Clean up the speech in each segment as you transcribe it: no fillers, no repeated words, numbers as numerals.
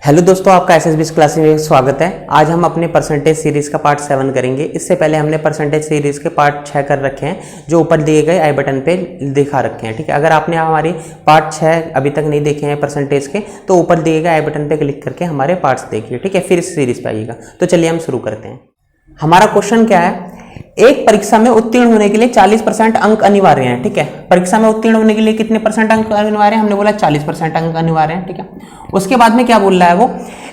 Hello दोस्तों, आपका SSB class में स्वागत है। आज हम अपने परसेंटेज सीरीज का पार्ट 7 करेंगे। इससे पहले हमने परसेंटेज सीरीज के पार्ट 6 कर रखे हैं, जो ऊपर दिए गए आई बटन पे दिखा रखे हैं। ठीक है, अगर आपने हमारी पार्ट 6 अभी तक नहीं देखे हैं परसेंटेज के, तो ऊपर दिए गए आई बटन पे क्लिक करके हमारे पार्ट्स देखिए। ठीक है, फिर इस सीरीज पे आइएगा। तो चलिए हम शुरू करते हैं। हमारा क्वेश्चन क्या है, एक परीक्षा में उत्तीर्ण होने के लिए 40% अंक अनिवार्य हैं। ठीक है, परीक्षा में उत्तीर्ण होने के लिए कितने परसेंट अंक अनिवार्य हैं? हमने बोला 40% अंक अनिवार्य हैं। ठीक है, उसके बाद में क्या बोल रहा है वो,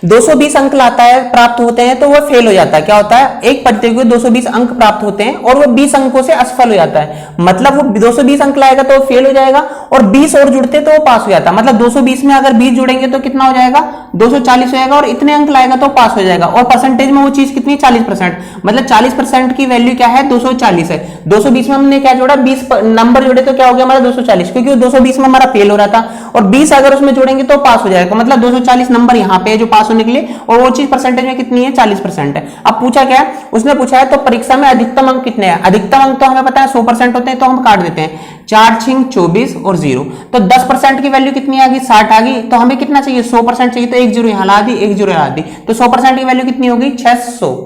220 अंक लाता है, प्राप्त होते हैं तो वो फेल हो जाता है। क्या होता है, एक प्रतियोगी को 220 अंक प्राप्त होते हैं और वो 20 अंकों से असफल हो जाता है। मतलब वो 220 अंक लाएगा तो वो फेल हो जाएगा, और 20 और जुड़ते तो वो पास हो जाता है। मतलब 220 में अगर 20 जुड़ेंगे तो कितना हो जाएगा, 240 हो जाएगा, और इतने अंक लाएगा तो पास हो जाएगा। और परसेंटेज में वो चीज कितनी, 40%। मतलब 40% की वैल्यू क्या है, 240 है। 220 में हमने क्या जोड़ा, 20 नंबर जोड़े तो क्या हो गया हमारा 240, क्योंकि 220 में हमारा फेल हो रहा था, और 20 अगर उसमें जोड़ेंगे तो पास हो जाएगा। मतलब 240 नंबर यहाँ पे जो पास होने के लिए, और वो चीज परसेंटेज में कितनी है, 40% है। अब पूछा क्या है, उसने पूछा है तो परीक्षा में अधिकतम अंक कितने हैं। अधिकतम अंक तो हमें पता है 100% होते हैं, तो हम काट देते हैं। 4 6 24 और 0, तो 10% की वैल्यू कितनी आ गई, 60 आ गई। तो हमें कितना चाहिए, 100% चाहिए, तो एक 0 यहाँ ला दी, एक 0 ला दी, तो 100% की वैल्यू कितनी होगी, 600।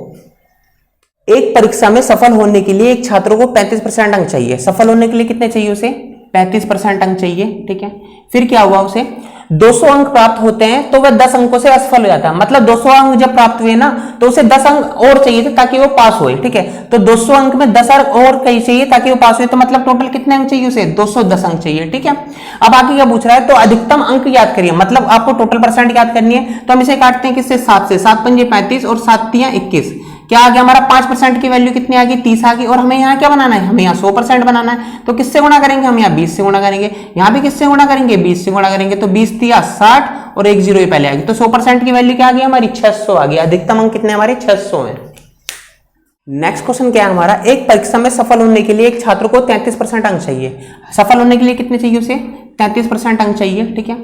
एक परीक्षा में सफल होने के लिए एक छात्र को 35% अंक चाहिए। सफल होने के लिए कितने चाहिए उसे, 35% अंक चाहिए। ठीक है, फिर क्या हुआ, उसे 200 अंक प्राप्त होते हैं तो वह 10 अंकों से असफल हो जाता है। मतलब 200 अंक जब प्राप्त हुए ना, तो उसे 10 अंक और चाहिए थे ताकि वो पास होए। ठीक है, तो 200 अंक में 10 अंक और कहीं चाहिए ताकि वो पास हुए, तो मतलब टोटल कितने अंक चाहिए उसे, 210 अंक चाहिए। ठीक है, अब आगे क्या पूछ रहा है, तो अधिकतम अंक याद करिए। मतलब आपको टोटल परसेंट याद करनी है, तो हम इसे काटते हैं किससे, 7 से। 7 पंजे 35 और 7 तियां 21। क्या आ गया हमारा, 5% की वैल्यू कितनी आ गई, 30 आ गई। और हमें यहाँ क्या बनाना है, हमें यहाँ 100% बनाना है, तो किससे गुणा करेंगे, हम यहाँ 20 से गुणा करेंगे। यहाँ भी किससे गुणा करेंगे, 20 से गुणा करेंगे। तो 20 तिया 60 और एक 0 पहले आ गई, तो 100% की वैल्यू क्या आ गई हमारी, 600 आ गई। अधिकतम अंक कितने हमारे, 600 है। नेक्स्ट क्वेश्चन क्या है हमारा, एक परीक्षा में सफल होने के लिए एक छात्र को 33% अंक चाहिए। सफल होने के लिए कितने चाहिए उसे, 33% अंक चाहिए। ठीक है,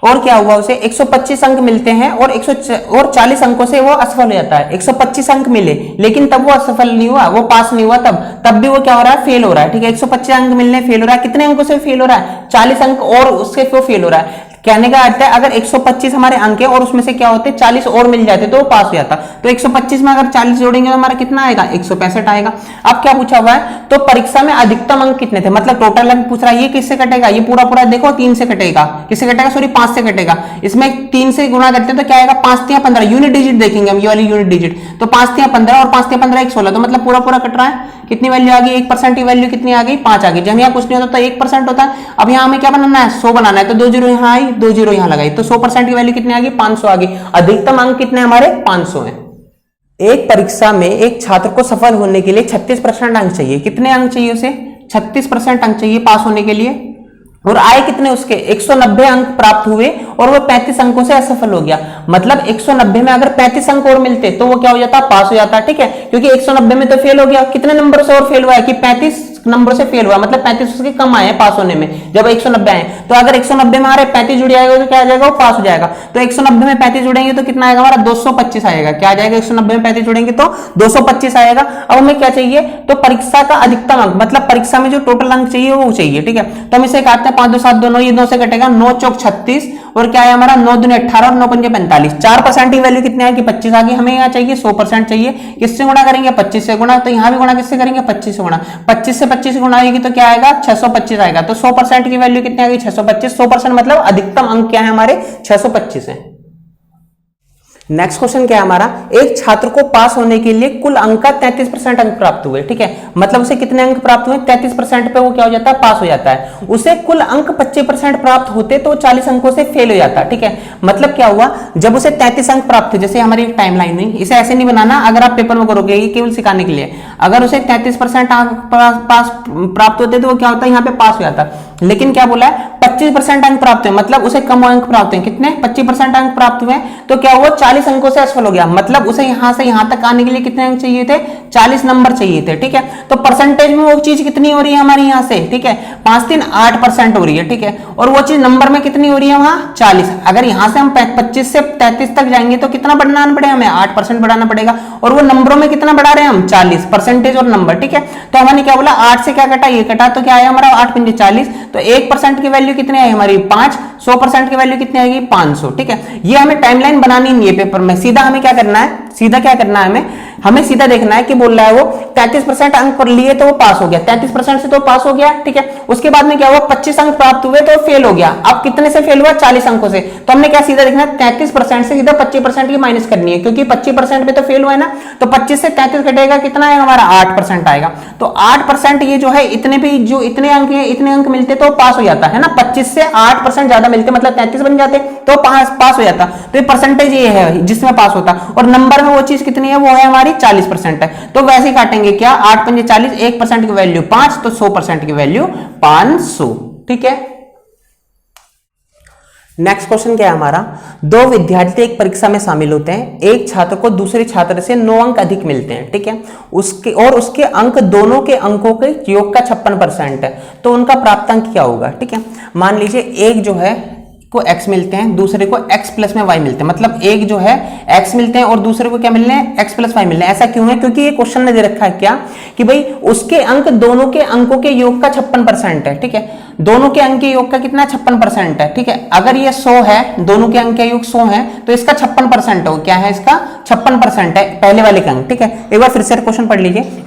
और क्या हुआ, उसे 125 अंक मिलते हैं और 140 अंकों से वो असफल हो जाता है। 125 अंक मिले लेकिन तब वो असफल नहीं हुआ, वो पास नहीं हुआ, तब भी वो क्या हो रहा है, फेल हो रहा है। ठीक है, 125 अंक मिलने फेल हो रहा है। कितने अंकों से फेल हो रहा है, 40 अंक और उससे वो फेल हो रहा है। कहने का अर्थ है, अगर 125 हमारे अंक है और उसमें से क्या होते, 40 और मिल जाते तो वो पास हो जाता। तो 125 में अगर 40 जोड़ेंगे तो हमारा कितना आएगा, 165 आएगा। अब क्या पूछा हुआ है, तो परीक्षा में अधिकतम अंक कितने थे। मतलब टोटल अंक पूछ रहा है, ये किससे कटेगा, ये पूरा पूरा देखो 3 से कटेगा। किससे कटेगा, सॉरी 5 से कटेगा। इसमें 3 से गुणा करते हैं तो क्या आएगा, 5 तियां 15, यूनिट डिजिट देखेंगे हम, ये वाली यूनिट डिजिट। तो 5 तियां 15 और 5 तियां 15 एक 16, तो मतलब पूरा पूरा कट रहा है। कितनी वैल्यू आ गई, 1% की वैल्यू कितनी आ गई, 5 आ गई। जब यहाँ कुछ नहीं होता तो 1% होता है। अब यहाँ हमें क्या बनाना है, 100 बनाना है, तो 2 0 यहाँ आई, 2 0 यहाँ लगाई, तो 100% की वैल्यू कितनी आ गई, 500 आ गई। अधिकतम अंक कितने हमारे, 500 है। एक परीक्षा में एक छात्र को सफल होने के लिए 36% अंक चाहिए। कितने अंक चाहिए उसे, 36% अंक चाहिए पास होने के लिए। और आए कितने उसके, 190 अंक प्राप्त हुए और वो 35 अंकों से असफल हो गया। मतलब 190 में अगर 35 अंक और मिलते तो वो क्या हो जाता, पास हो जाता। ठीक है, क्योंकि 190 में तो फेल हो गया, कितने नंबर से और फेल हुआ है कि 35 नंबर से फेल हुआ, मतलब 35 उसके कम आए पास होने में, जब 190 आए। तो अगर 190 में हमारे 35 जुड़ जाएगा तो क्या आ जाएगा, वो पास हो जाएगा। तो 190 में 35 जुड़ेंगे तो कितना आएगा हमारा, 225 आएगा। क्या आ जाएगा, 190 में 35 जुड़ेंगे तो 225 आएगा। अब हमें क्या चाहिए, तो परीक्षा का अधिकतम अंक, मतलब परीक्षा में जो टोटल अंक चाहिए वो चाहिए। ठीक है, तो हम इसे काटते हैं, 5 2 7 2 9, ये 2 से कटेगा, 9 चौक 36 और क्या है हमारा, 9 दूनी 18 और 9 पंजे 45। 4% की वैल्यू कितनी आएगी, 25 आ गई। हमें यहाँ चाहिए 100% चाहिए। किससे गुणा करेंगे, 25 से गुणा। तो यहाँ भी गुणा किससे करेंगे, 25 से गुणा। 25 से 25 गुणा आएगी तो क्या आएगा, 625 आएगा। तो 100% की वैल्यू कितनी आएगी, 625। 100% मतलब अधिकतम अंक क्या है हमारे, 625 है। नेक्स्ट क्वेश्चन क्या है हमारा, एक छात्र को पास होने के लिए कुल अंक का 33% अंक प्राप्त हुए। ठीक है, मतलब उसे कितने अंक प्राप्त हुए, 33% पे वो क्या हो जाता है, पास हो जाता है। उसे कुल अंक 25% प्राप्त होते तो 40 अंकों से फेल हो जाता। ठीक है, मतलब क्या हुआ, जब उसे 33 अंक प्राप्त थे, जैसे हमारी टाइम लाइन हुई, इसे ऐसे नहीं बनाना, अगर आप पेपर में करोगे, ये केवल सिखाने के लिए। अगर उसे 33% अंक पास प्राप्त होते तो वो क्या होता है, यहाँ पे पास हो जाता। लेकिन क्या बोला है, 25% अंक प्राप्त हुए, मतलब उसे कम अंक प्राप्त हुए। कितने, 25% अंक प्राप्त हुए, तो क्या हुआ, 40 अंकों से असफल हो गया। मतलब उसे यहां से यहां तक आने के लिए कितने अंक चाहिए थे, 40 नंबर चाहिए थे। ठीक है, तो परसेंटेज में वो चीज कितनी हो रही है हमारी यहां से, ठीक है, 5 3 8% हो रही है। ठीक है, और वो चीज नंबर में कितनी हो रही है वहां, 40। अगर यहां से हम 25 से 33 तक जाएंगे तो कितना बढ़ाना पड़ेगा हमें, 8% बढ़ाना पड़ेगा। और वो नंबरों में कितना बढ़ा रहे हैं हम, 40, परसेंटेज और नंबर। ठीक है, तो हमने क्या बोला, 8 से क्या कटा, ये कटा, तो क्या आया हमारा 8 पंजे 40। तो 1% की वैल्यू कितनी आई हमारी 5, 100% की वैल्यू कितनी आएगी 500। ठीक है, ये हमें टाइमलाइन बनानी नहीं है पेपर में, सीधा हमें क्या करना है, सीधा क्या करना है, हमें सीधा देखना है कि बोल रहा है वो 33% अंक पर लिए तो वो पास हो गया, 33% से तो पास हो गया। ठीक है, उसके बाद में क्या हुआ, 25 अंक प्राप्त हुए तो फेल हो गया। अब कितने से फेल हुआ, 40 अंकों से। तो हमने क्या सीधा देखना है, 33% से सीधा 25% की माइनस करनी है, क्योंकि 25% पे तो फेल हुआ है ना, तो 25 से 33 घटेगा, कितना आएगा हमारा 8% आएगा। तो 8% ये जो है, इतने भी जो इतने अंक है, इतने अंक मिलते तो पास हो जाता है ना, 25 से 8% ज्यादा मिलते, मतलब 33 बन जाते तो पास हो जाता। तो ये परसेंटेज ये है जिसमें पास होता, और नंबर में वो चीज कितनी है, वो है हमारी 40% है। तो वैसे ही काटेंगे क्या, 8 पंजे 40, 1% की वैल्यू 5, तो 100% की वैल्यू 500। ठीक है, नेक्स्ट क्वेश्चन क्या है हमारा, दो विद्यार्थी एक परीक्षा में शामिल होते हैं, एक छात्र को दूसरे छात्र से 9 अंक अधिक मिलते हैं। ठीक है, उसके अंक दोनों के अंकों के योग का 56% है, तो उनका प्राप्तांक क्या होगा। ठीक है, मान लीजिए एक जो है को x मिलते हैं, दूसरे को x प्लस में y मिलते हैं, मतलब एक जो है x मिलते हैं और दूसरे को क्या मिलने हैं, x प्लस y मिलने हैं। ऐसा क्यों है, क्योंकि ये क्वेश्चन ने दे रखा है क्या कि भाई उसके अंक दोनों के अंकों के योग का 56% है। ठीक है, दोनों के अंक के योग का कितना 56% है। ठीक है, अगर ये 100 है, दोनों के अंक के योग 100 है, तो इसका 56% हो, क्या है इसका 56% है पहले वाले का अंक। ठीक है, एक बार फिर से क्वेश्चन पढ़ लीजिए,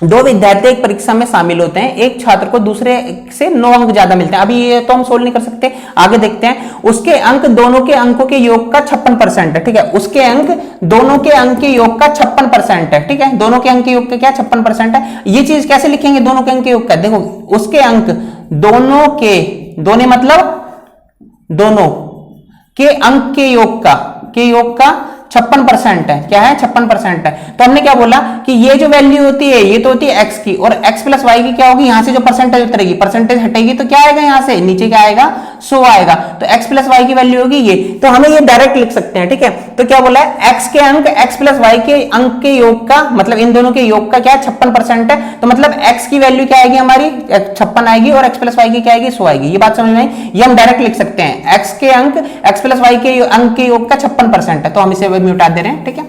दो विद्यार्थी एक परीक्षा में शामिल होते हैं, एक छात्र को दूसरे से 9 अंक ज्यादा मिलते हैं। अभी ये तो हम सोल्व नहीं कर सकते, आगे देखते हैं। उसके अंक दोनों के अंकों के योग का 56% है। ठीक है, उसके अंक दोनों के अंक के योग का 56% है। ठीक है, दोनों के अंक के योग का क्या 56% है। ये चीज कैसे लिखेंगे, दोनों के अंक के योग का, देखो उसके अंक दोनों के, दोनों मतलब दोनों के अंक के योग का 56% है। क्या है, 56% है। तो हमने क्या बोला कि ये जो वैल्यू होती है, ये तो होती है x की, और x प्लस वाई की क्या होगी, यहां से जो परसेंटेज उतरेगी, परसेंटेज हटेगी तो क्या आएगा, यहां से नीचे क्या आएगा 100 आएगा। तो x प्लस वाई की वैल्यू होगी ये, तो हमें ये डायरेक्ट लिख सकते हैं। ठीक है, तो क्या बोला है, x के अंक x प्लस वाई के अंक के योग का, मतलब इन दोनों के योग का क्या 56% है, तो मतलब x की वैल्यू क्या आएगी हमारी 56 आएगी, और x प्लस वाई की क्या आएगी 100 आएगी। ये बात समझ में आई, ये हम डायरेक्ट लिख सकते हैं, x के अंक x प्लस वाई के अंक के योग का 56% है, तो हम इसे मिटा दे रहे हैं। ठीक है,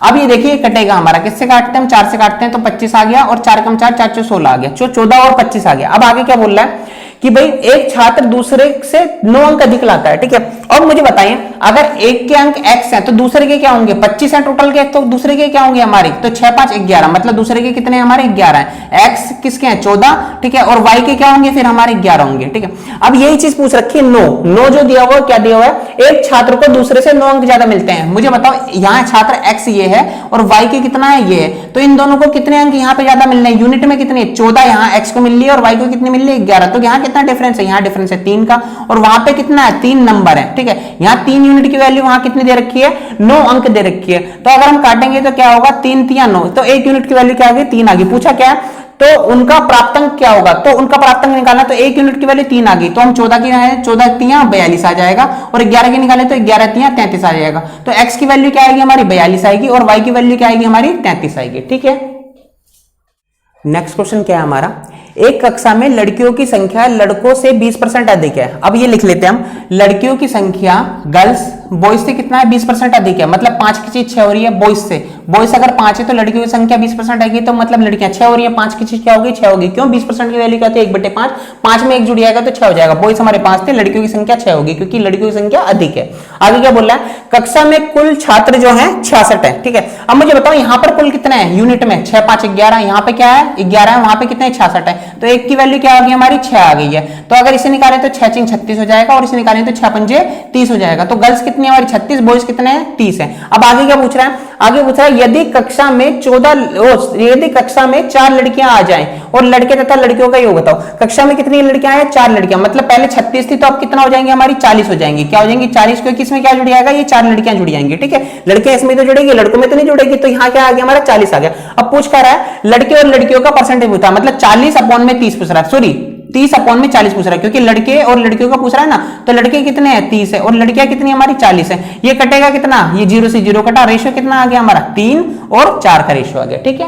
अब ये देखिए कटेगा हमारा, किससे काटते हैं हम, 4 से काटते हैं, तो 25 आ गया, और 4 कम 4 4 16 आ गया, 14 और 25 आ गया। अब आगे क्या बोल रहा है कि भाई एक छात्र दूसरे से 9 अंक अधिक लाता है। ठीक है, अब मुझे बताइए, अगर एक के अंक x हैं तो दूसरे के क्या होंगे, 25 हैं टोटल के, तो दूसरे के क्या होंगे हमारे, तो 6 5 11, मतलब दूसरे के कितने हमारे 11 हैं। x किसके हैं 14, ठीक है, और y के क्या होंगे फिर हमारे 11 होंगे। ठीक है, अब यही चीज पूछ रखी है, 9 जो दिया हुआ क्या दिया हुआ है, एक छात्र को दूसरे से 9 अंक ज्यादा मिलते हैं। मुझे बताओ, यहाँ छात्र x ये है और y के कितना है ये है, तो इन दोनों को कितने अंक यहाँ पे ज्यादा मिलने हैं, यूनिट में कितने, 14 यहाँ x को मिल रही है और y को कितनी मिल रही है 11, तो यहाँ कितना डिफरेंस है, यहाँ डिफरेंस है 3 का, और वहां पे कितना है 3 नंबर है। ठीक है, यहाँ 3 यूनिट की वैल्यू वहां कितनी दे रखी है, 9 अंक दे रखी है। तो अगर हम काटेंगे तो क्या होगा, 3 3 9, तो 1 यूनिट की वैल्यू क्या आ गई 3 आ गई। पूछा क्या है, तो उनका प्राप्तांक क्या होगा, तो उनका प्राप्तांक निकालना, तो 1 यूनिट की वैल्यू 3 आ गई, तो हम 14 की 14 3 42 आ जाएगा, और 11 की निकाले तो 11 3 33 आ जाएगा। तो x की वैल्यू क्या आएगी हमारी 42 आएगी, और y की वैल्यू क्या आएगी हमारी 33 आएगी। ठीक है, नेक्स्ट क्वेश्चन क्या है हमारा, एक कक्षा में लड़कियों की संख्या लड़कों से 20% अधिक है। अब ये लिख लेते हैं हम, लड़कियों की संख्या गर्ल्स बॉयज से कितना है 20% अधिक है, मतलब 5 की चीज 6 हो रही है बॉयज से, बॉयज अगर 5 है तो लड़कियों की संख्या 20% आएगी, तो मतलब लड़कियां 6 हो रही है, 5 की चीज क्या होगी 6 होगी। क्यों, 20% की वैल्यू क्या होती है 1/5, 5 में 1 जुड़ जाएगा तो 6 हो जाएगा। बॉयज हमारे 5 थे, लड़कियों की संख्या 6 होगी, क्योंकि लड़कियों की संख्या अधिक है। आगे क्या बोल रहा है, कक्षा में कुल छात्र जो है 66 है। ठीक है, अब मुझे बताओ यहाँ पर कुल कितना है यूनिट में, 6 5 11, यहाँ पे क्या है 11 है, वहां पे कितने 66 है, तो एक की वैल्यू क्या आ गई हमारी 6 आ गई है। तो अगर इसे निकाले तो 6 6 36 हो जाएगा, और इसे निकालें तो 6 5 30 हो जाएगा। तो गर्ल्स कितनी हमारी 36, बॉयज कितने हैं 30 है। अब आगे क्या पूछ रहा है, आगे पूछ रहा है यदि कक्षा में 4 लड़कियां आ जाएं और लड़के तथा लड़कियों का योग बताओ। कक्षा में कितनी लड़कियां हैं 4 लड़कियां, मतलब पहले 36 थी तो अब कितना हो जाएंगे हमारी 40 हो जाएंगी। क्या हो जाएंगी 40, क्योंकि इसमें क्या जुड़ जाएगा, ये 4 लड़कियां जुड़ जाएंगी। ठीक है, लड़कियां इसमें तो जुड़ेगी, लड़कों में तो नहीं जुड़ेगी, तो यहाँ क्या आ गया हमारा 40 आ गया। अब पूछ कर रहा है लड़के और लड़कियों का परसेंटेज पूछा, मतलब 40/30 पूछ रहा है, सॉरी 30/40 पूछ रहा है, क्योंकि लड़के और लड़कियों का पूछ रहा है ना, तो लड़के कितने हैं 30 है, और लड़कियां कितनी हमारी 40 है। ये कटेगा कितना, ये 0 से 0 कटा, रेशियो कितना आ गया हमारा 3 और 4 का रेशियो आ गया। ठीक है,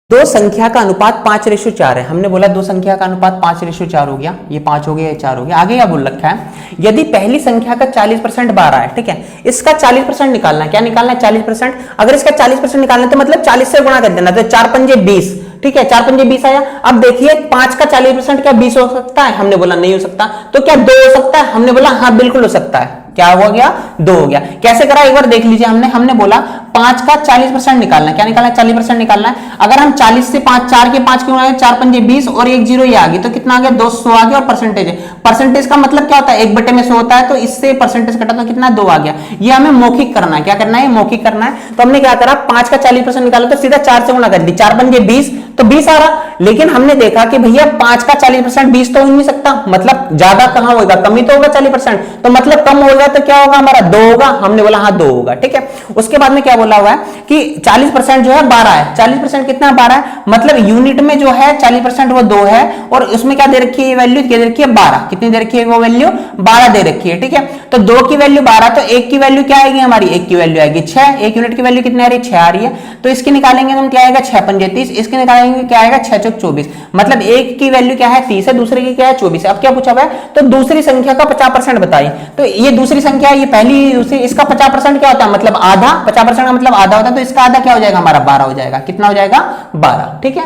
दो संख्या का अनुपात 5:4 है। हमने बोला दो संख्या का अनुपात 5:4 हो गया, ये 5 हो गया, ये 4 हो गया। आगे क्या बोल रखा है, यदि पहली संख्या का 40% 12 है, ठीक है, इसका 40% निकालना है। क्या निकालना है 40%, अगर इसका 40% निकालना है तो मतलब 40 से गुणा कर देना, तो 4 पंजे 20, ठीक है, 4 पंजे 20 आया। अब देखिए 5 का 40% क्या 20 हो सकता है? हमने बोला नहीं हो सकता। तो क्या 2 हो सकता है? हमने बोला हाँ बिल्कुल हो सकता है। क्या हो गया? 2 हो गया। कैसे करा एक बार देख लीजिए। हमने बोला 5 का 40% निकालना है। क्या निकालना है? 40% निकालना है। अगर हम 40 से 5 4 के 5 क्यों आए? 4 पंजे 20 और एक जीरो ये आ गई, तो कितना आ गया? 200 आ गया। और परसेंटेज है, परसेंटेज का मतलब क्या होता है? 1 बटे में 100 होता है, तो इससे परसेंटेज कटा तो कितना? 2 आ गया। ये हमें मौखिक करना है। क्या करना है? मौखिक करना है। तो हमने क्या करा, 5 का 40% निकाला तो सीधा 4 से गुणा कर दी। 4 पंजे 20 तो 20 आ रहा। लेकिन हमने देखा कि भैया 5 का 40% 20 तो हो नहीं सकता, मतलब ज्यादा कहां होगा? कम ही तो होगा 40%, तो मतलब कम होगा तो क्या होगा हमारा? 2 होगा। हमने बोला हाँ 2 होगा। ठीक है, उसके बाद में क्या बोला हुआ है कि 40% जो है 12 है। 40% कितना? 12 है। मतलब यूनिट में जो है 40% वो 2 है, और उसमें क्या दे रखी है? वैल्यू क्या दे रखी है? 12। कितनी दे रखी है? वो वैल्यू 12 दे रखी है। ठीक है, तो 2 की वैल्यू 12, तो 1 की वैल्यू क्या आएगी हमारी? 1 की वैल्यू आएगी 6। 1 यूनिट की वैल्यू कितनी आ रही है? 6 आ रही है। तो इसकी निकालेंगे हम, क्या आएगा? 6 पंजे 30। इसके निकालेंगे क्या आएगा? 6 चौक 24। मतलब एक की वैल्यू क्या है? 30 है, दूसरे की क्या है? 24 है। अब क्या पूछा हुआ है? तो दूसरी संख्या का 50% बताइए। तो ये दूसरी संख्या है, ये पहली दूसरी, इसका 50% क्या होता है? मतलब आधा। 50% का मतलब आधा होता है, तो इसका आधा क्या हो जाएगा हमारा? 12 हो जाएगा। कितना हो जाएगा? 12। ठीक है,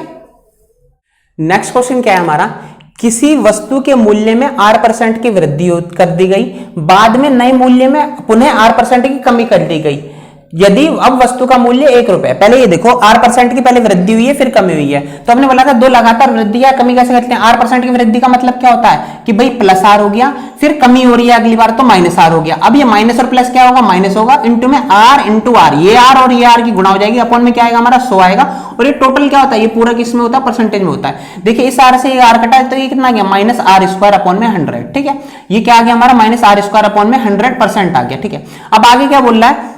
नेक्स्ट क्वेश्चन क्या है हमारा? किसी वस्तु के मूल्य में R% की वृद्धि कर दी गई, बाद में नए मूल्य में पुनः R% की कमी कर दी गई। यदि अब वस्तु का मूल्य 1 रुपए, पहले ये देखो R% की पहले वृद्धि हुई है फिर कमी हुई है, तो हमने बोला था 2 लगातार वृद्धि या कमी कैसे करते हैं? R% की वृद्धि का मतलब क्या होता है कि भाई प्लस R हो गया, फिर कमी हो रही है अगली बार तो माइनस R हो गया। अब ये माइनस और प्लस क्या होगा? माइनस होगा, इंटू में R इंटू R, ये R और ये R की गुणा हो जाएगी, अपॉन में क्या आएगा हमारा? 100 आएगा। और ये टोटल क्या होता है? ये पूरा किसमें होता है? परसेंटेज में होता है। देखिए इस R से ये R कटा है, तो ये कितना आ गया? माइनस R² अपॉन में 100। ठीक है, ये क्या आ गया हमारा? माइनस R² अपॉन में 100% आ गया। ठीक है, अब आगे क्या बोल रहा है?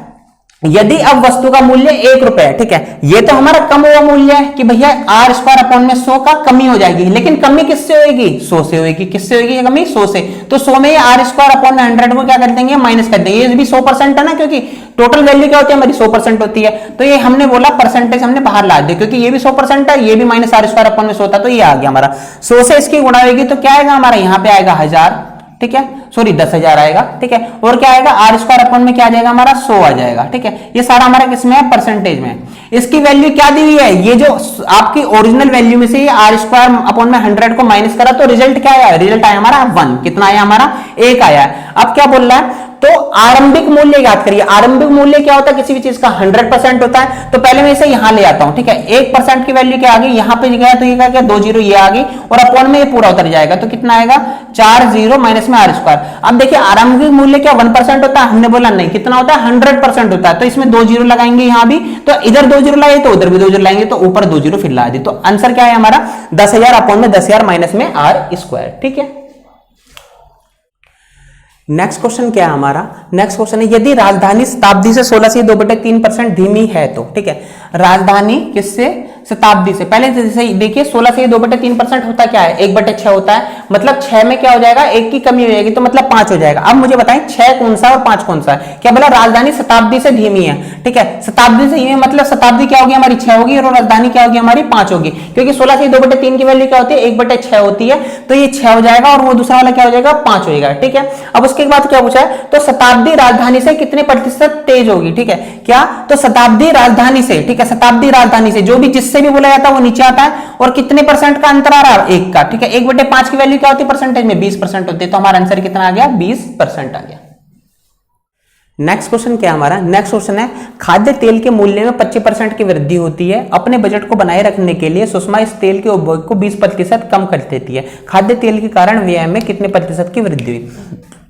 यदि अब वस्तु का मूल्य 1 रुपए है, ठीक है, ये तो हमारा कम हुआ मूल्य है कि भैया R² अपॉन में 100 का कमी हो जाएगी, लेकिन कमी किससे होगी? 100 से होगी। किससे होगी कमी? 100 से। तो 100 में R² अपॉन में 100 को क्या कर देंगे? माइनस कर देंगे। ये भी 100% है ना, क्योंकि टोटल वैल्यू क्या होती है हमारी? 100% होती है। तो ये हमने बोला परसेंटेज हमने बाहर ला दिया, क्योंकि ये भी 100% है, ये भी माइनस R² अपॉन में 100 था, तो ये आ गया हमारा। 100 से इसकी गुणा होगी तो क्या आएगा हमारा? यहाँ पे आएगा 1000। ठीक है, सॉरी 10,000 आएगा। ठीक है, और क्या आएगा? R² अपॉन में क्या आ जाएगा हमारा? 100 आ जाएगा। ठीक है, ये सारा हमारा किसमें है? परसेंटेज में। इसकी वैल्यू क्या दी हुई है? ये जो आपकी ओरिजिनल वैल्यू में से ये R² अपॉन में 100 को माइनस करा, तो रिजल्ट क्या आया? रिजल्ट आया हमारा 1। कितना आया हमारा? 1 आया है। अब क्या बोल रहा है? तो आरंभिक मूल्य याद करिए। आरंभिक मूल्य क्या होता है किसी भी चीज का? 100% होता है। तो पहले मैं इसे यहां ले आता हूं। ठीक है, 1% की वैल्यू क्या आ गई? यहां पे गया तो ये क्या? 2 जीरो ये आ गई, और अपॉन में ये पूरा उतर जाएगा, तो कितना आएगा? 4 जीरो माइनस में R²। अब देखिए आरंभिक मूल्य क्या 1% होता है? हमने बोला नहीं। कितना होता है? 100% होता है। तो इसमें 2 जीरो लगाएंगे यहां भी, तो इधर 2 जीरो लाए तो उधर भी 2 जीरो लाएंगे, तो ऊपर 2 जीरो फिर ला दी। तो आंसर क्या है हमारा? 10,000 अपॉन में 10,000 माइनस में R²। ठीक है, नेक्स्ट क्वेश्चन क्या है हमारा? नेक्स्ट क्वेश्चन है यदि राजधानी शताब्दी से 16 से 2/3% धीमी है तो, ठीक है, राजधानी किससे? शताब्दी से। पहले जैसे देखिए 16 से 2/3% होता क्या है? 1/6 होता है। मतलब 6 में क्या हो जाएगा? 1 की कमी हो जाएगी, तो मतलब 5 हो जाएगा। अब मुझे बताएं 6 कौन सा और 5 कौन सा है? क्या बोला? राजधानी शताब्दी से धीमी है। ठीक है, शताब्दी से धीमी मतलब शताब्दी क्या होगी हमारी? 6 होगी, और राजधानी क्या होगी हमारी? 5 होगी, क्योंकि 16 से 2/3 की वैल्यू क्या होती है? 1/6 होती है, तो ये 6 हो जाएगा, और वो दूसरा वाला क्या हो जाएगा? 5 हो जाएगा। ठीक है, अब उसके बाद क्या पूछा है? तो शताब्दी राजधानी से कितने प्रतिशत तेज होगी? ठीक है, क्या? तो शताब्दी राजधानी से, ठीक है, शताब्दी राजधानी से जो भी जिससे भी बोला जाता है वो नीचे आता है, और कितने परसेंट का अंतर आ रहा है? 1 का। ठीक है, 1/5 की वैल्यू क्या होती है परसेंटेज में? 20% होती है, तो हमारा आंसर कितना आ गया? 20% आ गया। नेक्स्ट क्वेश्चन क्या है हमारा? नेक्स्ट क्वेश्चन है खाद्य तेल के मूल्य में 25% की वृद्धि होती है। अपने बजट को बनाए रखने के लिए सुषमा इस तेल के उपभोग को 20% कम कर देती है। खाद्य तेल के कारण व्यय में कितने प्रतिशत की वृद्धि हुई?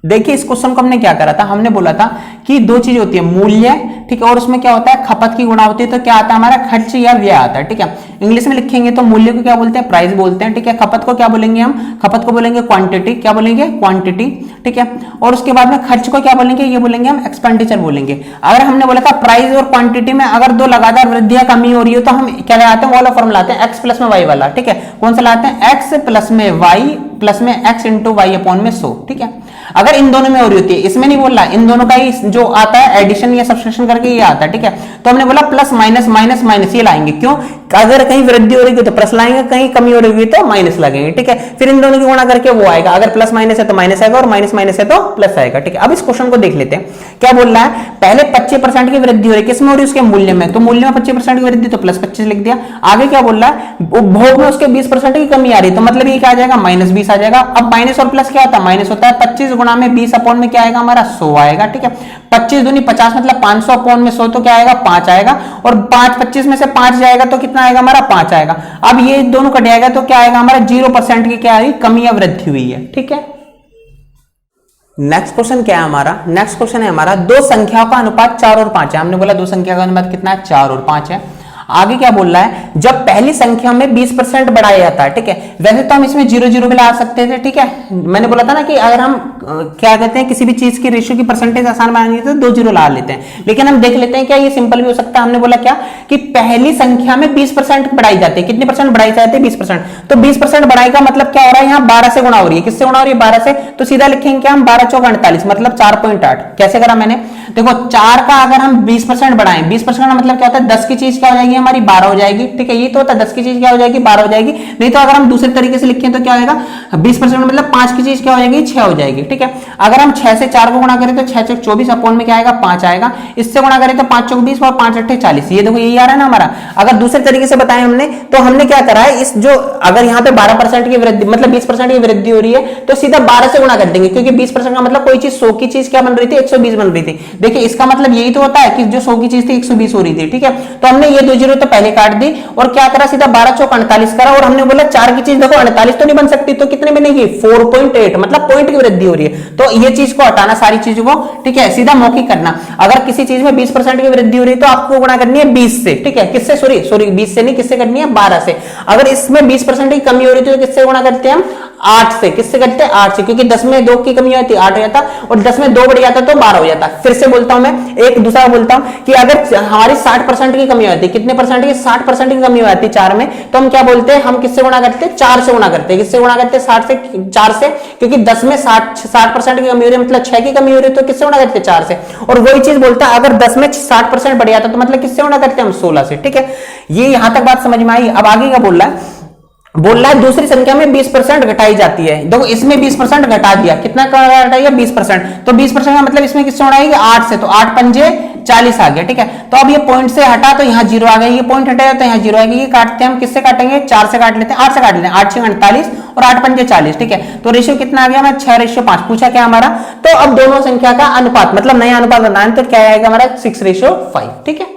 देखिए इस क्वेश्चन को हमने क्या करा था? हमने बोला था कि 2 चीज होती है, मूल्य, ठीक है, और उसमें क्या होता है? खपत की गुणा होती है, तो क्या आता है हमारा? खर्च या व्यय आता है। ठीक है, इंग्लिश में लिखेंगे तो मूल्य को क्या बोलते हैं? प्राइस बोलते हैं। ठीक है, खपत को क्या बोलेंगे हम? खपत को बोलेंगे क्वांटिटी। क्या बोलेंगे? क्वांटिटी। ठीक है, और उसके बाद में खर्च को क्या बोलेंगे? ये बोलेंगे हम एक्सपेंडिचर बोलेंगे। अगर हमने बोला था प्राइस और क्वांटिटी में अगर 2 लगातार वृद्धि या कमी हो रही है, तो हम क्या लगाते हैं? वाला फॉर्मूला लाते हैं, एक्स प्लस में वाई वाला। ठीक है, कौन सा लाते हैं? एक्स प्लस में वाई प्लस में एक्स इंटू वाई अपॉन में 100। ठीक है, अगर इन दोनों में हो रही होती है, इसमें नहीं बोल रहा, इन दोनों का ही जो आता है एडिशन या सब्सट्रैक्शन करके ये आता है। ठीक है, तो हमने बोला प्लस माइनस माइनस माइनस ये लाएंगे। क्यों? अगर कहीं वृद्धि हो रही है तो प्लस लाएंगे, कहीं कमी हो रही है तो माइनस लगेंगे, ठीक है। फिर इन दोनों की गुणा करके वो आएगा, अगर प्लस माइनस है तो माइनस आएगा और माइनस माइनस है तो प्लस आएगा, ठीक है। अब इस क्वेश्चन को देख लेते हैं, क्या बोल रहा है, पहले 25% की वृद्धि हो रही है, किसमें हो रही है, उसके मूल्य में, तो मूल्य में 25% की वृद्धि तो प्लस 25 लिख दिया। आगे क्या बोल रहा है, उपभोग में उसके 20% की कमी आ रही है, तो मतलब ये क्या आ जाएगा, माइनस 20 आ जाएगा। अब माइनस और प्लस क्या होता है, माइनस होता है, 25 गुणा में 20 अपॉन में क्या आएगा हमारा 100 आएगा, ठीक है। 25 दूनी 50 मतलब 500 अपॉन में 100 तो क्या आएगा 5 आएगा, और 5 25 में से 5 जाएगा तो कितना आएगा हमारा 5 आएगा। अब ये दोनों कट जाएगा तो क्या आएगा हमारा 0% की क्या आई कमी या वृद्धि हुई है, ठीक है। नेक्स्ट क्वेश्चन क्या है हमारा, नेक्स्ट क्वेश्चन है हमारा दो संख्याओं का अनुपात 4 और 5 है। हमने बोला दो संख्या का अनुपात कितना है 4 और 5 है। आगे क्या बोल रहा है, जब पहली संख्या में 20% बढ़ाया जाता है, ठीक है। वैसे तो हम इसमें 0 भी ला सकते थे, ठीक है। मैंने बोला था ना कि अगर हम क्या कहते हैं किसी भी चीज की रेशियो की परसेंटेज आसान बनानी तो 2 0 ला लेते हैं, लेकिन हम देख लेते हैं क्या ये सिंपल भी हो सकता है। हमने बोला क्या कि पहली संख्या में 20% बढ़ाई जाती है, कितने परसेंट बढ़ाई जाती है 20%, तो 20% बढ़ाई का मतलब क्या हो रहा है, यहाँ 12 से गुणा हो रही है, किससे गुणा हो रही है 12 से, तो सीधा लिखेंगे क्या हम 12 चौक 48 मतलब 4.8। कैसे करा मैंने, देखो 4 का अगर हम 20% बढ़ाएं, 20% का मतलब क्या होता है 10 की चीज क्या हो जाएगी हमारी 12 हो जाएगी, ठीक है। ये तो होता है 10 की चीज क्या हो जाएगी 12 हो जाएगी। नहीं तो अगर हम दूसरे तरीके से लिखें तो क्या होगा 20% मतलब 5 की चीज क्या हो जाएगी 6 हो जाएगी, ठीक है। अगर हम 6 से 4 को गुणा करें तो 6 चौक 24 अपॉन में क्या आएगा 5 आएगा। इससे गुणा करें तो 5 चौक 20 और 5 अट्ठे 40, ये देखो यही आ रहा है ना हमारा। अगर दूसरे तरीके से बताएं हमने तो हमने क्या करा है, इस जो अगर यहाँ पे 12% की वृद्धि मतलब 20% की वृद्धि हो रही है तो सीधा 12 से गुणा कर देंगे, क्योंकि 20% का मतलब कोई चीज 100 की चीज क्या बन रही थी 120 बन रही थी। देखिए इसका मतलब यही तो होता है कि जो 100 की चीज थी 120 हो रही थी, ठीक है। तो हमने ये 2 0 तो पहले काट दी और क्या करा सीधा 12 चौक 48 करा, और हमने बोला 4 की चीज देखो 48 तो नहीं बन सकती, तो कितने बनेगी 4.8 मतलब पॉइंट की वृद्धि हो रही है। तो ये चीज को हटाना सारी चीजों को, ठीक है, सीधा मौखिक करना। अगर किसी चीज में 20% की वृद्धि हो रही है तो आपको गुणा करनी है 20 से, ठीक है। किससे, सॉरी 20 से नहीं, किससे करनी है 12 से। अगर इसमें 20% की कमी हो रही थी तो किससे गुणा करते हैं हम 8 से। किससे करते हैं 8 से, क्योंकि 10 में 2 की कमी होती है 8 हो जाता, और 10 में 2 बढ़ जाता तो 12 हो जाता। फिर से बोलता हूं मैं, एक दूसरा बोलता हूं कि अगर हमारी 60% की कमी होती है, कितने परसेंट की 60% की कमी होती है 4 में, तो हम क्या बोलते हैं, हम किससे गुणा करते हैं 4 से गुणा करते हैं। किससे गुणा करते हैं 60 से 4 से, क्योंकि 10 में 60% की कमी हो रही है मतलब 6 की कमी हो रही है, तो किससे गुणा करते हैं 4 से। और वही चीज बोलता है अगर 10 में 60% बढ़ जाता तो मतलब किससे गुणा करते हैं हम 16 से, ठीक है। ये यहां तक बात समझ में आई। अब आगे क्या बोल रहा है दूसरी संख्या में 20% घटाई जाती है। देखो इसमें 20% घटा दिया, कितना घटाइए 20%, तो 20% का मतलब इसमें किससे गुणा आएगी 8 से, तो 8 पंजे 40 आ गया, ठीक है। तो अब ये पॉइंट से हटा तो यहाँ 0 आ गया, ये पॉइंट हटाया तो यहाँ 0 आएगा। ये काटते हैं हम, किससे काटेंगे 4 से काट लेते हैं, 8 से काट लेते हैं, 8 6 48 और 8 पंजे 40, ठीक है। तो रेशियो कितना आ गया हमारा 6:5 पूछा क्या हमारा। तो अब दोनों संख्या का अनुपात मतलब नया अनुपात बनाना है तो क्या आएगा हमारा 6:5, ठीक है।